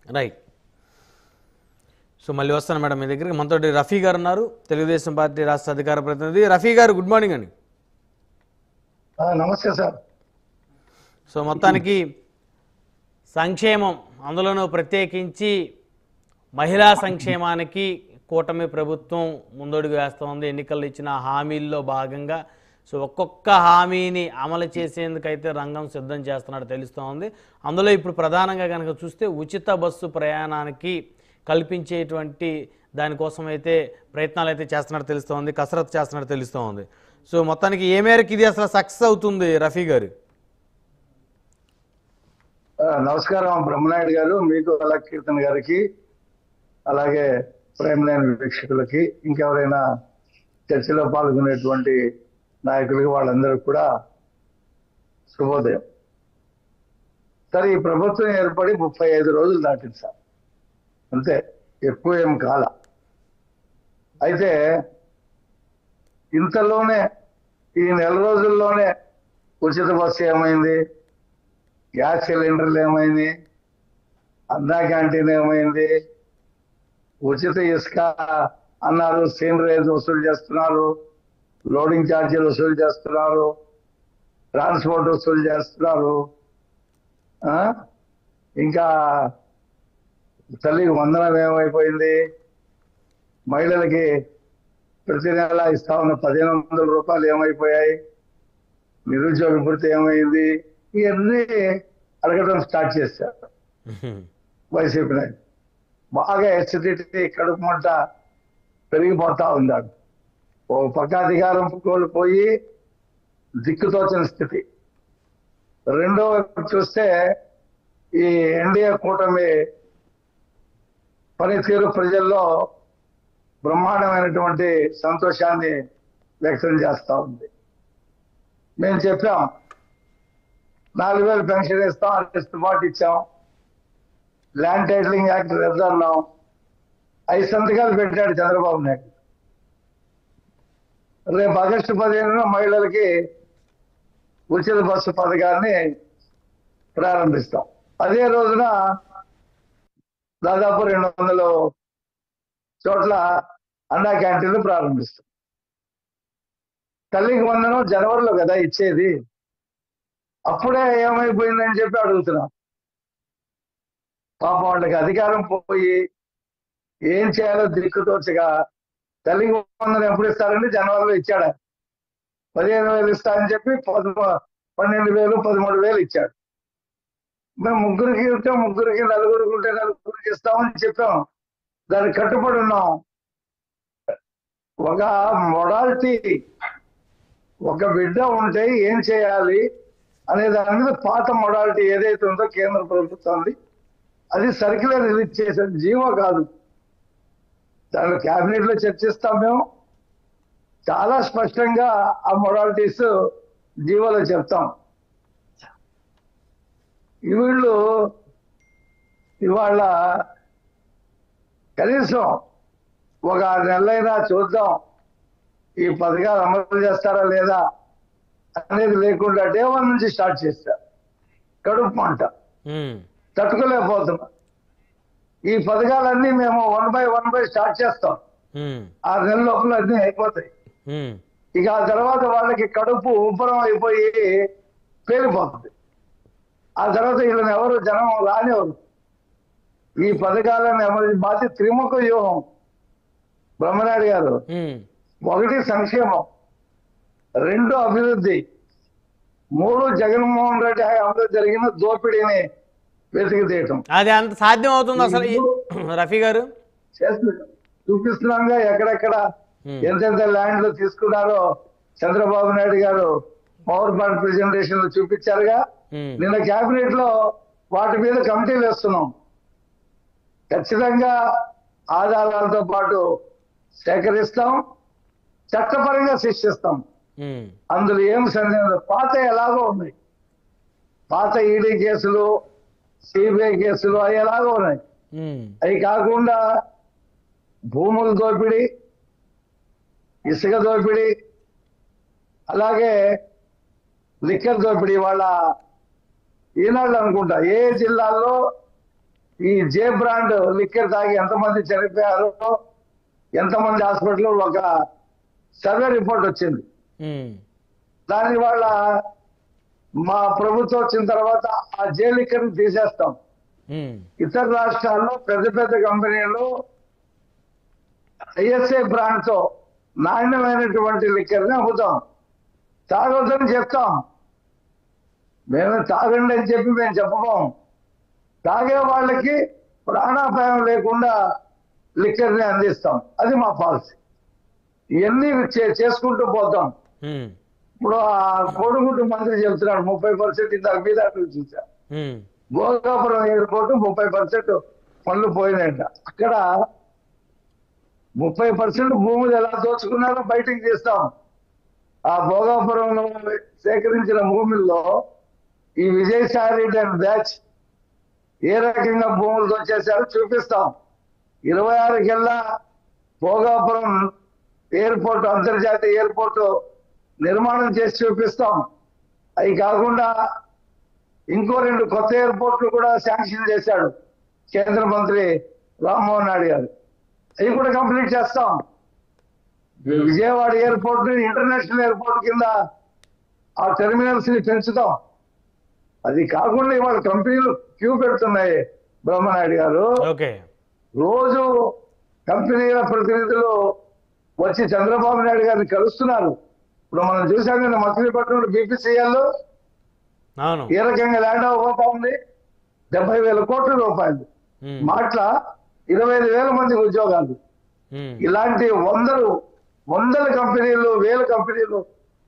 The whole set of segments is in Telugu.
రైట్. సో మళ్ళీ వస్తాను మేడం మీ దగ్గరికి. మనతోటి రఫీ గారు ఉన్నారు, తెలుగుదేశం పార్టీ రాష్ట్ర అధికార ప్రతినిధి. రఫీ గారు గుడ్ మార్నింగ్ అండి. నమస్తే సార్. సో మొత్తానికి సంక్షేమం, అందులోనూ ప్రత్యేకించి మహిళా సంక్షేమానికి కూటమి ప్రభుత్వం ముందడుగు వేస్తోంది. ఎన్నికల్లో ఇచ్చిన హామీల్లో భాగంగా సో ఒక్కొక్క హామీని అమలు చేసేందుకైతే రంగం సిద్ధం చేస్తున్నట్టు తెలుస్తోంది. అందులో ఇప్పుడు ప్రధానంగా కనుక చూస్తే ఉచిత బస్సు ప్రయాణానికి కల్పించేటువంటి దానికోసం అయితే ప్రయత్నాలు అయితే చేస్తున్నట్టు తెలుస్తోంది, కసరత్తు చేస్తున్నట్టు తెలుస్తోంది. సో మొత్తానికి ఏ మేరకు ఇది అసలు సక్సెస్ అవుతుంది రఫీ గారు? నమస్కారం బ్రహ్మనాయుడు గారు, మీకు అలా కీర్తన్ గారికి, అలాగే ప్రైమ్ లైన్ వీక్షకులకి, ఇంకెవరైనా చర్చలో పాల్గొనేటువంటి నాయకులకి, వాళ్ళందరికీ కూడా శుభోదయం. సరే, ఈ ప్రభుత్వం ఏర్పడి 35 రోజులు దాటింది సార్, అంతే, ఎక్కువ ఏం కాల. అయితే ఇంతలోనే ఈ నెల రోజుల్లోనే ఉచిత బస్సు ఏమైంది, గ్యాస్ సిలిండర్లు ఏమైంది, అన్నా క్యాంటీన్ ఏమైంది, ఉచిత ఇసుక అన్నారు, సీనరేజ్ వసూలు చేస్తున్నారు, లోడింగ్ ఛార్జీలు వసూలు చేస్తున్నారు, ట్రాన్స్పోర్ట్ వసూలు చేస్తున్నారు, ఇంకా తల్లికి వందనం ఏమైపోయింది, మహిళలకి ప్రతి నెల ఇస్తా ఉన్న 1500 రూపాయలు ఏమైపోయాయి, నిరుద్యోగ భృతి ఏమైంది, ఇవన్నీ అడగడం స్టార్ట్ చేశారు వైసీపీ నాయకులు. బాగా ఎసిడిటీ, కడుపు మంట పెరిగిపోతా ఉన్నాడు. ఓ పక్క అధికారం కోల్పోయి దిక్కుతోచిన స్థితి, రెండో వైపు చూస్తే ఈ ఎన్డీఏ కూటమి పనితీరు ప్రజల్లో బ్రహ్మాండమైనటువంటి సంతోషాన్ని వ్యక్తం చేస్తూ ఉంది. మేము చెప్పాం 4000 పెన్షన్ ఇస్తాం, ఇస్తుబాటు ఇచ్చాం, ల్యాండ్ టైటిలింగ్ యాక్ట్ రద్దు అన్నాం, 5 సంతకాలు పెట్టాడు చంద్రబాబు నాయుడు. రేపు ఆగస్టు 15న మహిళలకి ఉచిత బస్సు పథకాన్ని ప్రారంభిస్తాం. అదే రోజున దాదాపు 200 చోట్ల అన్నా క్యాంటీన్లు ప్రారంభిస్తాం. తల్లికి వందనం జనవరిలో కదా ఇచ్చేది, అప్పుడే ఏమైపోయిందని చెప్పి అడుగుతున్నాం. పాపం వాళ్ళకి అధికారం పోయి ఏం చేయాలో దిక్కుతోచగా తల్లికి వందనం ఎప్పుడు ఇస్తారండి, జనవరిలో ఇచ్చాడు. 15,000 ఇస్తారని చెప్పి 12,000, 13,000 ఇచ్చాడు. మేము ముగ్గురికి ఉంటే ముగ్గురికి, నలుగురికి ఉంటే నలుగురికి ఇస్తామని చెప్పాం, దానికి కట్టుబడి ఉన్నాం. ఒక మొడాలిటీ, ఒక బిడ్డ ఉంటే ఏం చేయాలి అనే దాని మీద పాత మొడాలిటీ ఏదైతే ఉందో కేంద్ర ప్రభుత్వాన్ని, అది సర్క్యులర్ రిలీజ్ చేసేది, జీవో కాదు. దానిలో క్యాబినెట్ లో చర్చిస్తాం. మేము చాలా స్పష్టంగా ఆ మొడాలిటీస్ జీవోలో చెప్తాం. వీళ్ళు ఇవాళ కనీసం ఒక 6 నెలలైనా చూద్దాం ఈ పథకాలు అమలు చేస్తారా లేదా అనేది లేకుండా డే 1 నుంచి స్టార్ట్ చేస్తారు. కడుపు మంట తట్టుకోలేకపోతున్నాం. ఈ పథకాలన్నీ మేము 1 by 1 స్టార్ట్ చేస్తాం. 6 నెలల లోపల అన్నీ అయిపోతాయి. ఇక ఆ తర్వాత వాళ్ళకి కడుపు ఉబ్బరం అయిపోయి పేలిపోతుంది. ఆ తర్వాత వీళ్ళని ఎవరు జనం రానివ్వరు. ఈ పథకాలను అమలు బాధ్యత త్రిముఖ వ్యూహం బ్రహ్మనాయుడు గారు. 1 సంక్షేమం, 2 అభివృద్ధి, 3 జగన్మోహన్ రెడ్డి హయాంలో జరిగిన దోపిడీని వెతికి తీయటం. అది అంత సాధ్యం అవుతుంది అసలు రఫీ గారు? చూపిస్తున్నాగా ఎక్కడెక్కడ ఎంతెంత ల్యాండ్లు తీసుకున్నారో చంద్రబాబు నాయుడు గారు పవర్ పాయింట్ ప్రెజెంటేషన్ లో చూపించారుగా. నిన్న కేబినెట్ లో వాటి మీద కమిటీలు వేస్తున్నాం. ఖచ్చితంగా ఆధారాలతో పాటు సేకరిస్తాం, చట్టపరంగా శిక్షిస్తాం. అందులో ఏం సందేహం. పాత ఎలాగో ఉన్నాయి, పాత ఈడీ కేసులు, సిబిఐ కేసులు అవి ఎలాగో ఉన్నాయి. అవి కాకుండా భూముల దోపిడీ, ఇసుక దోపిడీ, అలాగే లిక్కర్ దోపిడీ. వాళ్ళ ఈనాళ్ళు అనుకుంటా ఏ జిల్లాల్లో ఈ జే బ్రాండ్ లిక్కర్ తాగి ఎంతమంది చనిపోయారో, ఎంతమంది హాస్పిటల్లో ఒక సర్వే రిపోర్ట్ వచ్చింది. దాని వల్ల మా ప్రభుత్వం వచ్చిన తర్వాత ఆ జే లిక్కర్ తీసేస్తాం. ఇతర రాష్ట్రాల్లో పెద్ద పెద్ద కంపెనీలు ఐఎస్ఐ బ్రాండ్ తో నాణ్యమైనటువంటి లిక్కర్ని అమ్ముతాం. తాగొద్దని చెప్తాం, మేము తాగండి అని చెప్పి మేము చెప్పము. తాగే వాళ్ళకి ప్రాణాపాయం లేకుండా లిక్కర్ని అందిస్తాం. అది మా పాలసీ. ఇవన్నీ చేసుకుంటూ పోతాం. ఇప్పుడు ఆ కోడిగుడ్డు మంత్రి చెప్తున్నాడు 30% ఇందాక మీద చూసా. భోగాపురం ఎయిర్పోర్ట్ 30% పనులు పోయినాయంట. అక్కడ 30% భూములు ఎలా దోచుకున్నారో బయటికి తీస్తాం. ఆ భోగాపురంలో సేకరించిన భూముల్లో ఈ విజయసాయి రెడ్డి అండ్ బ్యాచ్ ఏ రకంగా భూములు దోచేశారో చూపిస్తాం. 26 భోగాపురం ఎయిర్పోర్ట్, అంతర్జాతీయ ఎయిర్పోర్ట్ నిర్మాణం చేసి చూపిస్తాం. అవి కాకుండా ఇంకో 2 కొత్త ఎయిర్పోర్ట్లు కూడా శాంక్షన్ చేశాడు కేంద్ర మంత్రి రామ్మోహన్ నాయుడు గారు. అవి కూడా కంప్లీట్ చేస్తాం. విజయవాడ ఎయిర్పోర్ట్ ని ఇంటర్నేషనల్ ఎయిర్పోర్ట్ కింద ఆ టెర్మినల్స్ ని పెంచుతాం. అది కాకుండా ఇవాళ కంపెనీలు క్యూ పెడుతున్నాయి. బ్రహ్మనాయుడు గారు రోజు కంపెనీల ప్రతినిధులు వచ్చి చంద్రబాబు నాయుడు గారిని కలుస్తున్నారు. ఇప్పుడు మనం చూసాం కదా మచిలీపట్నం బీపీసీఎల్ ఏ రకంగా ల్యాండ్ అవ్వబోతా ఉంది. 70,000 కోట్ల రూపాయలు, మాట్ల 25,000 మందికి ఉద్యోగాలు. ఇలాంటి వందల కంపెనీలు, 1000 కంపెనీలు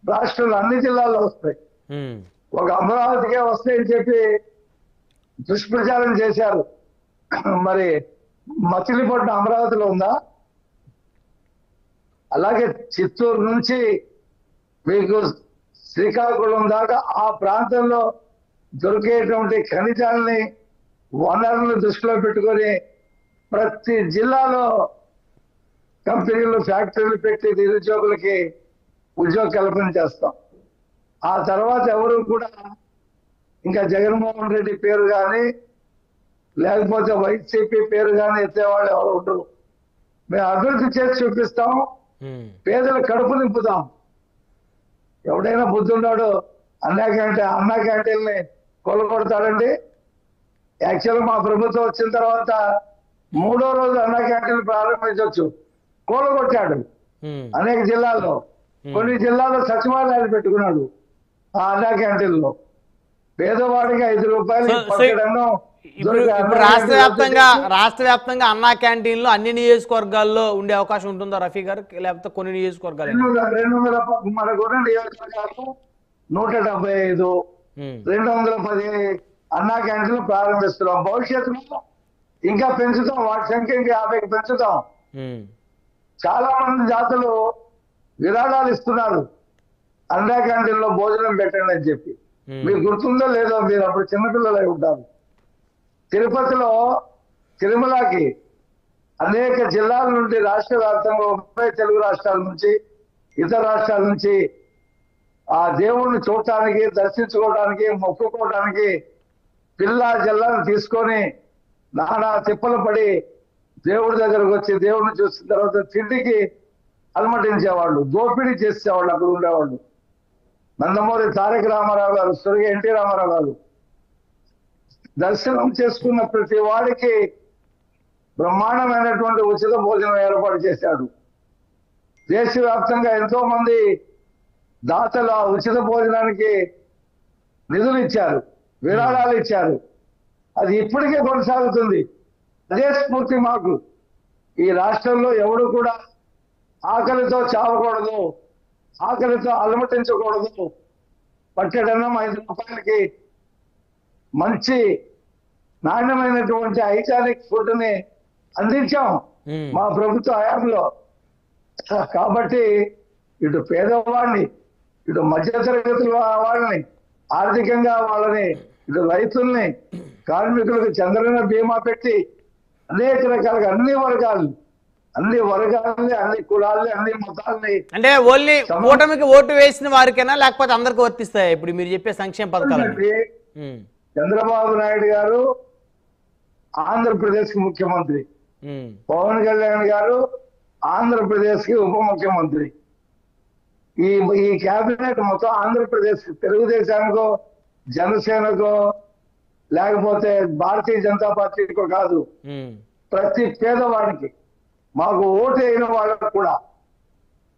రాష్ట్రంలో అన్ని జిల్లాల్లో వస్తాయి. ఒక అమరావతికే వస్తాయని చెప్పి దుష్ప్రచారం చేశారు. మరి మచిలీపట్నం అమరావతిలో ఉందా? అలాగే చిత్తూరు నుంచి మీకు శ్రీకాకుళం దాకా ఆ ప్రాంతంలో దొరికేటువంటి ఖనిజాలని, వనరులను దృష్టిలో పెట్టుకొని ప్రతి జిల్లాలో కంపెనీలు, ఫ్యాక్టరీలు పెట్టి నిరుద్యోగులకి ఉద్యోగ కల్పన చేస్తాం. ఆ తర్వాత ఎవరు కూడా ఇంకా జగన్మోహన్ రెడ్డి పేరు కానీ లేకపోతే వైసీపీ పేరు కానీ ఎత్తేవాళ్ళు ఎవరు ఉండరు. మేము అభివృద్ధి చేసి చూపిస్తాం, పేదల కడుపు నింపుతాం. ఎవడైనా బుద్ధున్నాడు అన్నా క్యాంటీన్ని కొలగొడతాడండి. యాక్చువల్గా మా ప్రభుత్వం వచ్చిన తర్వాత 3వ రోజు అన్నా క్యాంటీన్లు ప్రారంభించవచ్చు, కూలగొట్టాడు అనేక జిల్లాల్లో. కొన్ని జిల్లాల్లో సచివాలయాలు పెట్టుకున్నాడు ఆ అన్నా క్యాంటీన్లో. పేదవాడికి 5 రూపాయలు రాష్ట్ర వ్యాప్తంగా అన్నా క్యాంటీన్లు అన్ని నియోజకవర్గాల్లో ఉండే అవకాశం ఉంటుందా రఫీ గారు? లేకపోతే కొన్ని నియోజకవర్గాలు 200 మనకు నియోజకవర్గాలు 175 210 అన్నా క్యాంటీన్లు ప్రారంభిస్తున్నాం. భవిష్యత్తులో ఇంకా పెంచుతాం, వాటి సంఖ్య ఇంకా 50కి పెంచుతాం. చాలా మంది జాతులు విరాళాలు ఇస్తున్నారు అన్నా క్యాంటీన్లో భోజనం పెట్టండి అని చెప్పి. మీకు గుర్తుందో లేదో, మీరు అప్పుడు చిన్నపిల్లలై ఉంటారు. తిరుపతిలో తిరుమలకి అనేక జిల్లాల నుండి రాష్ట్ర వ్యాప్తంగా 30 తెలుగు రాష్ట్రాల నుంచి, ఇతర రాష్ట్రాల నుంచి ఆ దేవుణ్ణి చూడటానికి, దర్శించుకోవడానికి, మొక్కుకోవడానికి పిల్లా జిల్లాను తీసుకొని నానా తిప్పలు పడి దేవుడి దగ్గరకు వచ్చి దేవుడిని చూసిన తర్వాత తిండికి అలమటించేవాళ్ళు, దోపిడీ చేసేవాళ్ళు అక్కడ ఉండేవాళ్ళు. నందమూరి తారక రామారావు గారు, స్వర్గీయ ఎన్టీ రామారావు గారు దర్శనం చేసుకున్న ప్రతి వాడికి బ్రహ్మాండమైనటువంటి ఉచిత భోజనం ఏర్పాటు చేశాడు. దేశవ్యాప్తంగా ఎంతో మంది దాతలు ఉచిత భోజనానికి నిధులు ఇచ్చారు, విరాళాలు ఇచ్చారు. అది ఇప్పటికే కొనసాగుతుంది. అదే స్ఫూర్తి మాకు. ఈ రాష్ట్రంలో ఎవడు కూడా ఆకలితో చావకూడదు, ఆకలితో అలమటించకూడదు. పట్టెడన్నం 5 రూపాయలకి మంచి నాణ్యమైనటువంటి హైజానిక్ ఫుడ్ ని అందించాం మా ప్రభుత్వ హయాంలో. కాబట్టి ఇటు పేదవాడిని, ఇటు మధ్యతరగతుల వాళ్ళని, ఆర్థికంగా వాళ్ళని, ఇటు రైతుల్ని, కార్మికులకు చంద్రన్న బీమా పెట్టి అనేక రకాలుగా అన్ని వర్గాల్ని, అన్ని కులాల్ని, అన్ని మతాల్ని. అంటే ఓన్లీ కూటమికి ఓటు వేసిన వారికైనా లేకపోతే అందరికి వర్తిస్తాయి ఇప్పుడు మీరు చెప్పే సంక్షేమ పథకాలు? చంద్రబాబు నాయుడు గారు ఆంధ్రప్రదేశ్ కి ముఖ్యమంత్రి, ఉమ్, పవన్ కళ్యాణ్ గారు ఆంధ్రప్రదేశ్ కి ఉప ముఖ్యమంత్రి. ఈ ఈ కేబినెట్ మొత్తం ఆంధ్రప్రదేశ్ తెలుగుదేశానికో జనసేనకో లేకపోతే భారతీయ జనతా పార్టీకో కాదు, ఉమ్, ప్రతి పేదవాడికి, మాకు ఓటు అయిన వాళ్ళకు కూడా,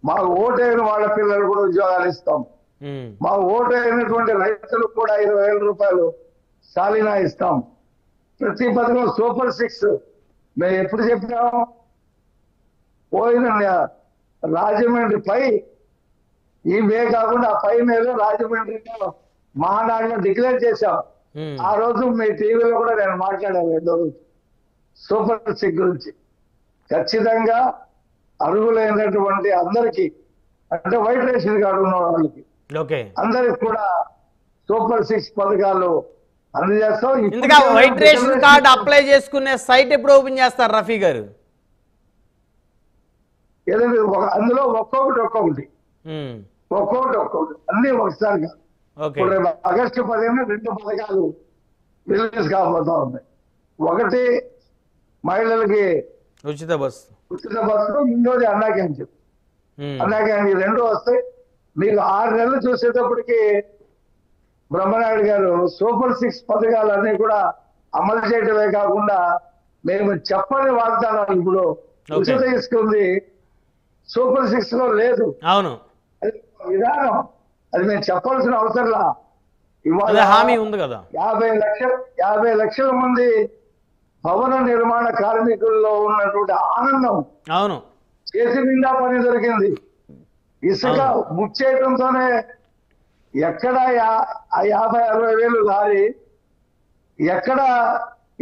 మాకు ఓటు అయిన వాళ్ళ పిల్లలు కూడా ఉద్యోగాలు ఇస్తాం. ఉమ్, మా ఓటు అయినటువంటి రైతులకు కూడా 20,000 రూపాయలు సాలీనా ఇస్తాం. ప్రతి పథకం సూపర్ 6 మేము ఎప్పుడు చెప్పినాము? పోయిన రాజమండ్రి పై ఈ మే కాకుండా ఆ పై మేలో రాజమండ్రిలో మహానాడులో డిక్లేర్ చేశాం. ఉమ్, ఆ రోజు మీ టీవీలో కూడా నేను మాట్లాడాను రెండో రోజు సూపర్ 6 గురించి. ఖచ్చితంగా అర్హులైనటువంటి అందరికీ, అంటే వైట్ రేషన్ కార్డు ఉన్న వాళ్ళకి ఓకే. అందరికి కూడా సూపర్ 6 పథకాలు అందజేస్తాం. ఇంతగా వైట్ రేషన్ కార్డు అప్లై చేసుకునే సైట్ ఎప్పుడు ఓపెన్ చేస్తారు రఫీ గారు? ఏదైనా అందులో ఒక్కొక్కటి ఉమ్, ఒక్కొక్కటి అన్ని ఒకసారిగా. ఓకే. ఇప్పుడు రేపు ఆగస్టు 15 2 పథకాలు రిలీజ్ కాబోతా ఉన్నాయి. ఒకటి మహిళలకి ఉచిత బస్సు. ఉచిత బస్సు, ఇంకోటి అన్నా క్యాంటీన్. ఉమ్, అన్నా క్యాంటీన్ 2 వస్తాయి. మీకు 6 నెలలు చూసేటప్పటికి బ్రహ్మనాయుడు గారు సూపర్ 6 పథకాలన్నీ కూడా అమలు చేయడమే కాకుండా మేము చెప్పని వాగ్దానాలు ఇప్పుడు ఉచిత ఇస్తుంది సూపర్ 6 లో లేదు. అవును, అది విధానం, అది మేము చెప్పాల్సిన అవసరంలా. ఇవాళ అదే హామీ ఉంది కదా. 50 లక్షల మంది భవన నిర్మాణ కార్మికుల్లో ఉన్నటువంటి ఆనందం, అవును, చేతి నిండా పని దొరికింది. ఇసుక బుక్ చేయడంతోనే ఎక్కడ 50-60 వేలు లారీ, ఎక్కడ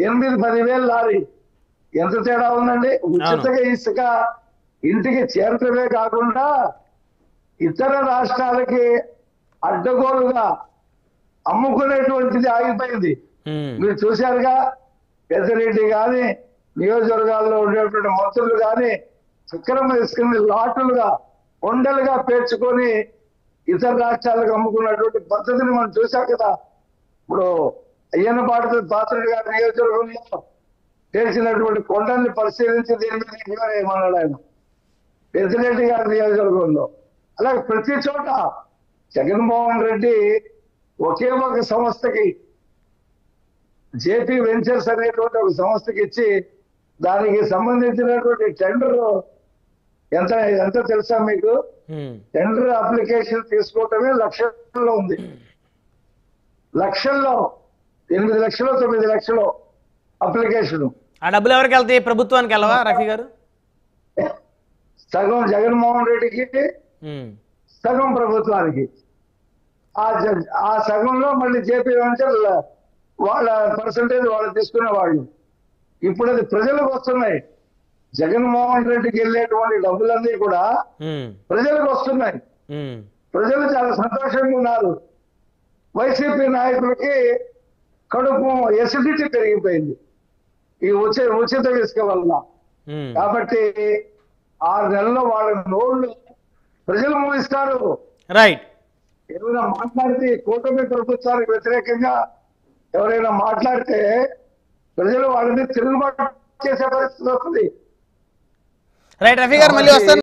8-10 వేలు లారీ, ఎంత తేడా ఉందండి? ఉచితంగా ఇసుక ఇంటికి చేరటమే కాకుండా ఇతర రాష్ట్రాలకి అడ్డగోలుగా అమ్ముకునేటువంటిది ఆగిపోయింది. ఉమ్, మీరు చూశారుగా, పెద్దరెడ్డి కానీ నియోజకవర్గాల్లో ఉండేటువంటి మంత్రులు కానీ సక్రమ ఇసుకని లాటులుగా కొండలుగా పేర్చుకొని ఇతర రాష్ట్రాలకు అమ్ముకున్నటువంటి పద్ధతిని మనం చూసాం కదా. ఇప్పుడు అయ్యన్న పాత్రుడు గారి నియోజకవర్గంలో చేసినటువంటి కొండల్ని పరిశీలించి దీని మీద ఏమన్నాడు ఆయన, పెద్దిరెడ్డి గారి నియోజకవర్గంలో. అలాగే ప్రతి చోట జగన్మోహన్ రెడ్డి ఒకే ఒక సంస్థకి, జేపీ వెంచర్స్ అనేటువంటి ఒక సంస్థకి ఇచ్చి దానికి సంబంధించినటువంటి టెండర్ ఎంత ఎంత తెలుసా మీకు? ఉమ్, టెండర్ అప్లికేషన్ తీసుకోవటమే లక్షల్లో ఉంది. లక్షల్లో 8 లక్షలు 9 లక్షలు అప్లికేషన్. ఆ డబ్బులు ఎవరికి వెళ్తాయి? ప్రభుత్వానికి వెళ్ళవా రఫీ గారు? సగం జగన్మోహన్ రెడ్డికి, ఉమ్, సగం ప్రభుత్వానికి. ఆ సగంలో మళ్ళీ జేపీ వెంచర్ వాళ్ళ పర్సంటేజ్ వాళ్ళు తీసుకునే వాళ్ళు. ఇప్పుడు అది ప్రజలకు వస్తున్నాయి. జగన్మోహన్ రెడ్డికి వెళ్ళేటువంటి డబ్బులన్నీ కూడా ఉమ్, ప్రజలకు వస్తున్నాయి. ఉమ్, ప్రజలు చాలా సంతోషంగా ఉన్నారు. వైసీపీ నాయకులకి కడుపు ఎసిడిటీ పెరిగిపోయింది ఈ ఉచిత ఇసుక వల్ల. ఉమ్, కాబట్టి 6 నెలల్లో వాళ్ళ నోళ్ళు ప్రజలు మూయిస్తారు. రైట్. ఏమైనా మాట్లాడితే కూటమి ప్రభుత్వానికి వ్యతిరేకంగా ఎవరైనా మాట్లాడితే ప్రజలు వాళ్ళని తిరుగుబాటు చేసే పరిస్థితి వస్తుంది. రైట్ రఫీ గారు, మళ్ళీ వస్తాను.